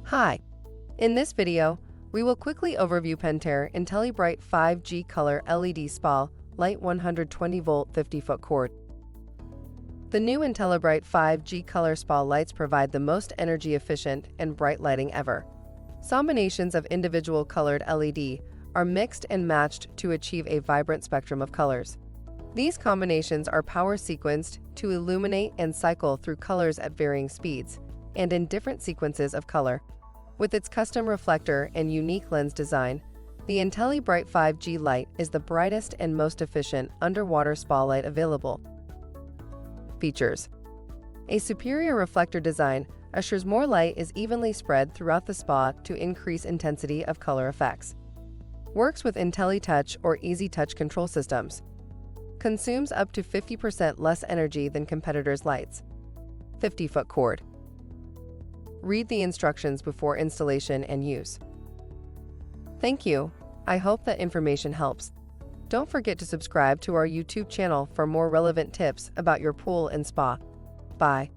Hi! In this video, we will quickly overview Pentair IntelliBrite 5G Color LED Spa Light 120-volt 50-foot cord. The new IntelliBrite 5G Color Spa lights provide the most energy-efficient and bright lighting ever. Combinations of individual colored LED are mixed and matched to achieve a vibrant spectrum of colors. These combinations are power sequenced to illuminate and cycle through colors at varying speeds and in different sequences of color. With its custom reflector and unique lens design, the IntelliBrite 5G light is the brightest and most efficient underwater spa light available. Features: a superior reflector design assures more light is evenly spread throughout the spa to increase intensity of color effects. Works with IntelliTouch or EasyTouch control systems. Consumes up to 50% less energy than competitors' lights. 50-foot cord. Read the instructions before installation and use. Thank you. I hope that information helps. Don't forget to subscribe to our YouTube channel for more relevant tips about your pool and spa. Bye.